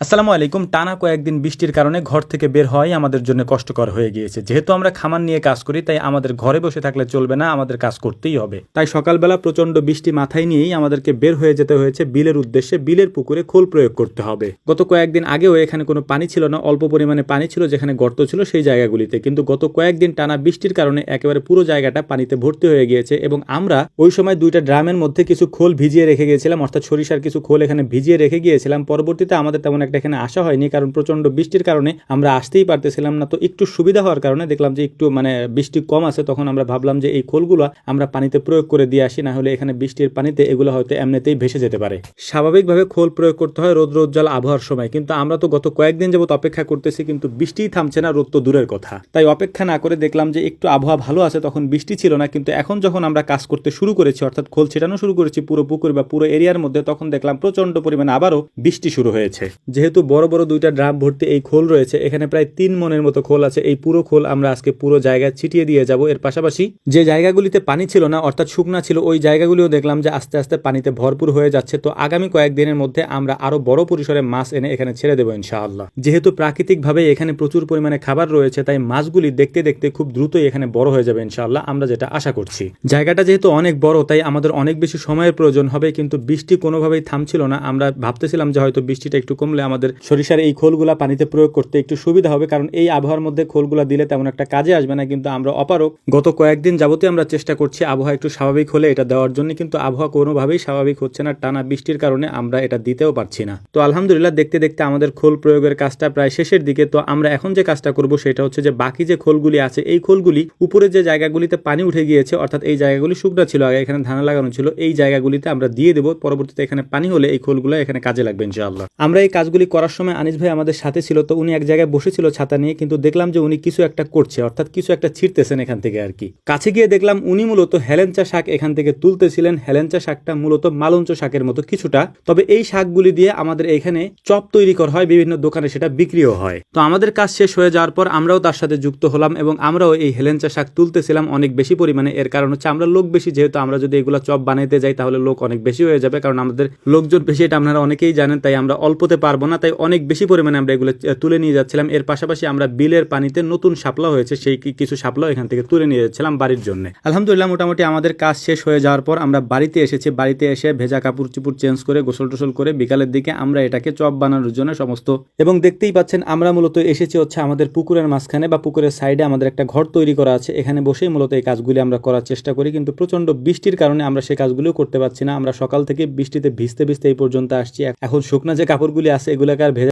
আসসালামু আলাইকুম। টানা কয়েকদিন বৃষ্টির কারণে ঘর থেকে বের হওয়াই আমাদের জন্য কষ্টকর হয়ে গিয়েছে। যেহেতু আমরা খামার নিয়ে কাজ করি, তাই আমাদের ঘরে বসে থাকলে চলবে না, আমাদের কাজ করতেই হবে। তাই সকালবেলা প্রচন্ড বৃষ্টি মাথায় নিয়েই আমাদেরকে বের হয়ে যেতে হয়েছে বিলের উদ্দেশ্যে। বিলের পুকুরে খোল প্রয়োগ করতে হবে। গত কয়েকদিন আগেও এখানে কোনো পানি ছিল না, অল্প পরিমাণে পানি ছিল, যেখানে গর্ত ছিল সেই জায়গাগুলিতে। কিন্তু গত কয়েকদিন টানা বৃষ্টির কারণে একেবারে পুরো জায়গাটা পানিতে ভর্তি হয়ে গিয়েছে এবং আমরা ওই সময় দুইটা ড্রামের মধ্যে কিছু খোল ভিজিয়ে রেখে গিয়েছিলাম, অর্থাৎ সরিষার কিছু খোল এখানে ভিজিয়ে রেখে গিয়েছিলাম। পরবর্তীতে আমাদের তেমন একটা এখানে আসা হয়নি, কারণ প্রচন্ড বৃষ্টির কারণে আমরা আসতেই পারতেছিলাম না। তো একটু সুবিধা হওয়ার কারণে দেখলাম যে একটু বৃষ্টি কম আছে, তখন আমরা ভাবলাম যে এই খোলগুলো আমরা পানিতে প্রয়োগ করে দিয়ে আসি, না হলে এখানে বৃষ্টির পানিতে এগুলো হয়তো এমনিতেই ভেসে যেতে পারে। স্বাভাবিকভাবে খোল প্রয়োগ করতে হয় রোদ রোজ্জ্বল আবহাওয়ার সময়, কিন্তু আমরা তো গত কয়েকদিন যাবত অপেক্ষা করতেছি, কিন্তু বৃষ্টিই থামছে না, রোদ তো দূরের কথা। তাই অপেক্ষা না করে দেখলাম যে একটু আবহাওয়া ভালো আছে, তখন বৃষ্টি ছিল না। কিন্তু এখন যখন আমরা কাজ করতে শুরু করেছি, অর্থাৎ খোল ছেটানো শুরু করেছি পুরো পুকুর বা পুরো এরিয়ার মধ্যে, তখন দেখলাম প্রচন্ড পরিমাণে আবারও বৃষ্টি শুরু হয়েছে। যেহেতু বড় বড় দুইটা ড্রাম ভর্তি এই খোল রয়েছে, এখানে প্রায় 3 মনের মতো খোল আছে। এই পুরো খোল আমরা আজকে পুরো জায়গায় ছিটিয়ে দিয়ে যাব। এর পাশাপাশি যে জায়গাগুলিতে পানি ছিল না, অর্থাৎ শুকনা ছিল, ওই জায়গাগুলিও দেখলাম যে আস্তে আস্তে পানিতে ভরপুর হয়ে যাচ্ছে। তো আগামী কয়েকদিনের মধ্যে আমরা আরো বড় পরিসরে মাছ এনে এখানে ছেড়ে দেবো ইনশাআল্লাহ। যেহেতু প্রাকৃতিকভাবে এখানে প্রচুর পরিমাণে খাবার রয়েছে, তাই মাছগুলি দেখতে দেখতে খুব দ্রুতই এখানে বড় হয়ে যাবে ইনশাআল্লাহ, আমরা যেটা আশা করছি। জায়গাটা যেহেতু অনেক বড়, তাই আমাদের অনেক বেশি সময়ের প্রয়োজন হবে, কিন্তু বৃষ্টি কোনোভাবেই থামছিল না। আমরা ভাবতেছিলাম যে হয়তো বৃষ্টিটা একটু কমলে আমাদের সরিষার এই খোলগুলা পানিতে প্রয়োগ করতে একটু সুবিধা হবে, কারণ এই আবহাওয়ার মধ্যে খোলগুলা দিলে তেমন একটা কাজে আসবে না। কিন্তু আমরা অপারক, গত কয়েকদিন যাবতীয় আমরা চেষ্টা করছি আবহাওয়া একটু স্বাভাবিক হলে এটা দেওয়ার জন্য, কিন্তু আবহাওয়া কোনোভাবেই স্বাভাবিক হচ্ছে না। টানা বৃষ্টির কারণে আমরা এটা দিতেও পারছি না। তো আলহামদুলিল্লাহ, দেখতে দেখতে আমাদের খোল প্রয়োগের কাজটা প্রায় শেষের দিকে। তো আমরা এখন যে কাজটা করব সেটা হচ্ছে যে বাকি যে খোলগুলি আছে, এই খোলগুলি উপরে যে জায়গাগুলিতে পানি উঠে গিয়েছে, অর্থাৎ এই জায়গাগুলি শুকনা ছিল, আগে এখানে ধান লাগানো ছিল, এই জায়গাগুলিতে আমরা দিয়ে দেবো। পরবর্তীতে এখানে পানি হলে এই খোলগুলো এখানে কাজে লাগবে ইনশাআল্লাহ। আমরা এই কাজগুলি করার সময় আনিস ভাই আমাদের সাথে ছিল। তো উনি এক জায়গায় বসেছিল ছাতা নিয়ে, কিন্তু দেখলাম যে উনি কিছু একটা করছে, অর্থাৎ কিছু একটা ছিঁড়তেছেন এখান থেকে আর কি। কাছে গিয়ে দেখলাম উনি মূলত হেলেঞ্চা শাক এখান থেকে তুলতেছিলেন। হেলেঞ্চা শাকটা মূলত মালঞ্চ শাকের মতো কিছুটা, তবে এই শাকগুলি দিয়ে আমাদের এখানে চপ তৈরি করা হয়, বিভিন্ন দোকানে সেটা বিক্রিও হয়। তো আমাদের কাজ শেষ হয়ে যাওয়ার পর আমরাও তার সাথে যুক্ত হলাম এবং আমরাও এই হেলেঞ্চা শাক তুলতেছিলাম অনেক বেশি পরিমাণে। এর কারণ হচ্ছে আমরা লোক বেশি, যেহেতু আমরা যদি এগুলো চপ বানাইতে যাই তাহলে লোক অনেক বেশি হয়ে যাবে, কারণ আমাদের লোকজন বেশি, এটা আপনারা অনেকেই জানেন। তাই আমরা অল্পতে পারবো না, তাই অনেক বেশি পরিমাণে আমরা এগুলো তুলে নিয়ে যাচ্ছিলাম। এর পাশাপাশি আমরা বিলের পানিতে নতুন শাপলা হয়েছে, সেই কিছু শাপলা এখান থেকে তুলে নিয়ে যাচ্ছিলাম বাড়ির জন্য। আলহামদুলিল্লাহ, মোটামুটি আমাদের কাজ শেষ হয়ে যাওয়ার পর আমরা বাড়িতে এসেছি। বাড়িতে এসে ভেজা কাপড় চুপড় চেঞ্জ করে গোসল টোসল করে বিকালের দিকে আমরা এটাকে চপ বানানোর জন্য সমস্ত, এবং দেখতেই পাচ্ছেন আমরা মূলত এসেছি হচ্ছে আমাদের পুকুরের মাঝখানে বা পুকুরের সাইডে আমাদের একটা ঘর তৈরি করা আছে, এখানে বসেই মূলত এই কাজগুলি আমরা করার চেষ্টা করি। কিন্তু প্রচন্ড বৃষ্টির কারণে আমরা সেই কাজগুলিও করতে পারছি না। আমরা সকাল থেকে বৃষ্টিতে ভিজতে ভিজতে এই পর্যন্ত আসছি। এখন শুকনা যে কাপড়গুলি আছে এগুলোকে আর ভেজা